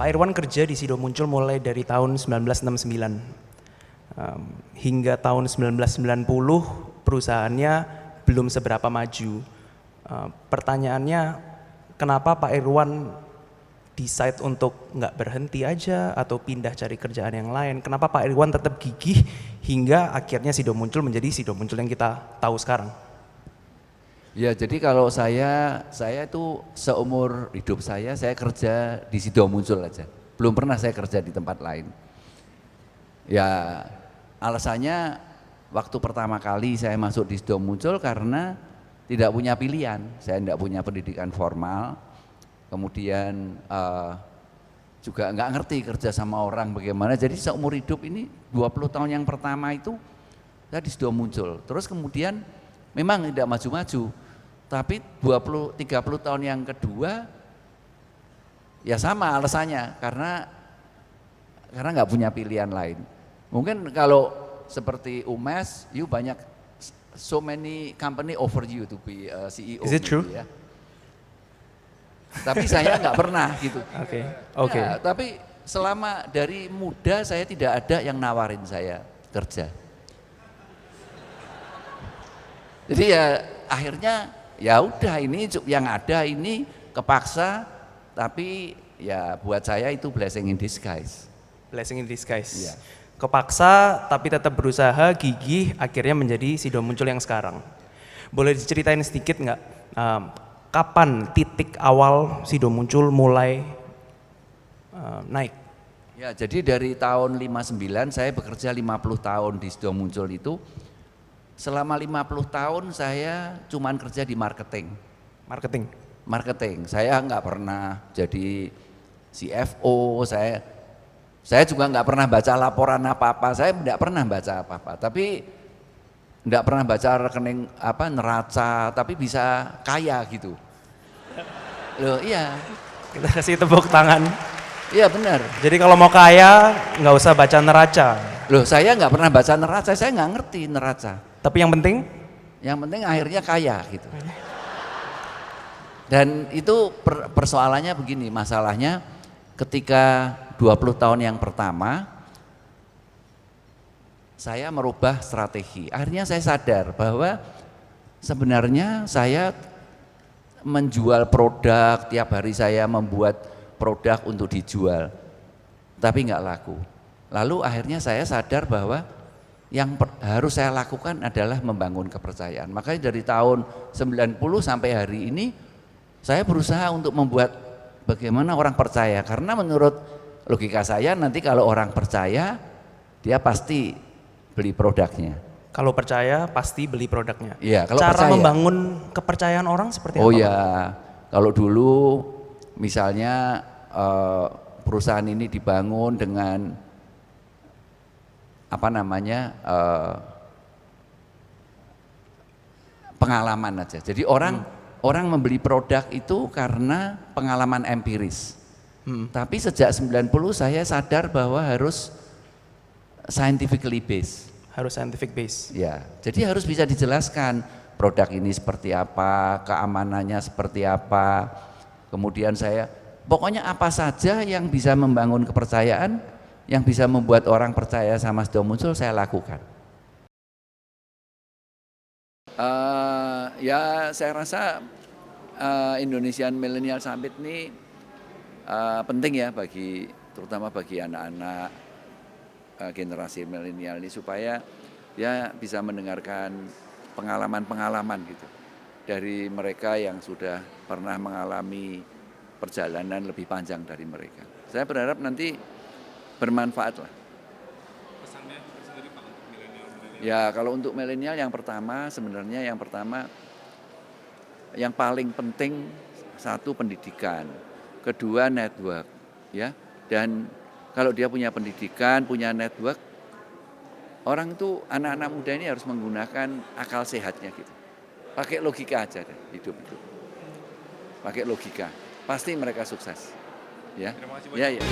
Pak Irwan kerja di Sido Muncul mulai dari tahun 1969. Hingga tahun 1990 perusahaannya belum seberapa maju. Pertanyaannya, kenapa Pak Irwan decide untuk nggak berhenti aja atau pindah cari kerjaan yang lain? Kenapa Pak Irwan tetap gigih hingga akhirnya Sido Muncul menjadi Sido Muncul yang kita tahu sekarang? Ya, jadi kalau saya itu seumur hidup saya kerja di Sido Muncul aja. Belum pernah saya kerja di tempat lain. Ya, alasannya waktu pertama kali saya masuk di Sido Muncul karena tidak punya pilihan. Saya tidak punya pendidikan formal. Kemudian juga nggak ngerti kerja sama orang bagaimana. Jadi seumur hidup ini 20 tahun yang pertama itu saya di Sido Muncul. Terus kemudian memang tidak maju-maju. Tapi 20-30 tahun yang kedua ya sama alasannya karena nggak punya pilihan lain. Mungkin kalau seperti Umes, you banyak so many company offer you to be a CEO. Is it true? Ya. Tapi saya nggak pernah gitu. Oke. Ya, tapi selama dari muda saya tidak ada yang nawarin saya kerja. Jadi ya akhirnya ya udah ini yang ada ini kepaksa, tapi ya buat saya itu blessing in disguise. Blessing in disguise. Iya. Kepaksa tapi tetap berusaha, gigih, akhirnya menjadi Sido Muncul yang sekarang. Boleh diceritain sedikit nggak? Kapan titik awal Sido Muncul mulai naik? Ya, jadi dari tahun 59 saya bekerja 50 tahun di Sido Muncul itu. Selama 50 tahun saya cuman kerja di marketing. Marketing. Saya nggak pernah jadi CFO, saya juga nggak pernah baca laporan apa-apa. Saya nggak pernah baca apa-apa. Tapi nggak pernah baca rekening neraca, tapi bisa kaya gitu. Loh, iya. Kita kasih tepuk tangan. Iya benar. Jadi kalau mau kaya nggak usah baca neraca. Loh, saya nggak pernah baca neraca, saya nggak ngerti neraca. Tapi yang penting akhirnya kaya gitu. Dan itu persoalannya begini, masalahnya ketika 20 tahun yang pertama saya merubah strategi. Akhirnya saya sadar bahwa sebenarnya saya menjual produk, tiap hari saya membuat produk untuk dijual, tapi nggak laku. Lalu akhirnya saya sadar bahwa yang harus saya lakukan adalah membangun kepercayaan. Makanya dari tahun 90 sampai hari ini saya berusaha untuk membuat bagaimana orang percaya. Karena menurut logika saya nanti kalau orang percaya dia pasti beli produknya. Kalau percaya pasti beli produknya. Iya, kalau cara percaya. Membangun kepercayaan orang seperti apa? Oh ya, kalau dulu misalnya perusahaan ini dibangun dengan pengalaman aja. Jadi orang membeli produk itu karena pengalaman empiris. Tapi sejak 90 saya sadar bahwa harus scientifically based. Harus scientific base. Ya, jadi harus bisa dijelaskan produk ini seperti apa, keamanannya seperti apa. Kemudian pokoknya apa saja yang bisa membangun kepercayaan, yang bisa membuat orang percaya sama Sido Muncul saya lakukan. Ya saya rasa Indonesian Millennial Summit ini penting ya terutama bagi anak-anak generasi milenial ini supaya dia bisa mendengarkan pengalaman-pengalaman gitu dari mereka yang sudah pernah mengalami perjalanan lebih panjang dari mereka. Saya berharap nanti bermanfaat lah. Pesannya sendiri Pak untuk milenial? Ya kalau untuk milenial yang pertama yang paling penting satu pendidikan, kedua network, ya. Dan kalau dia punya pendidikan, punya network, orang itu anak-anak muda ini harus menggunakan akal sehatnya gitu. Pakai logika aja deh hidup itu. Pakai logika, pasti mereka sukses. Ya. Terima kasih banyak. Ya.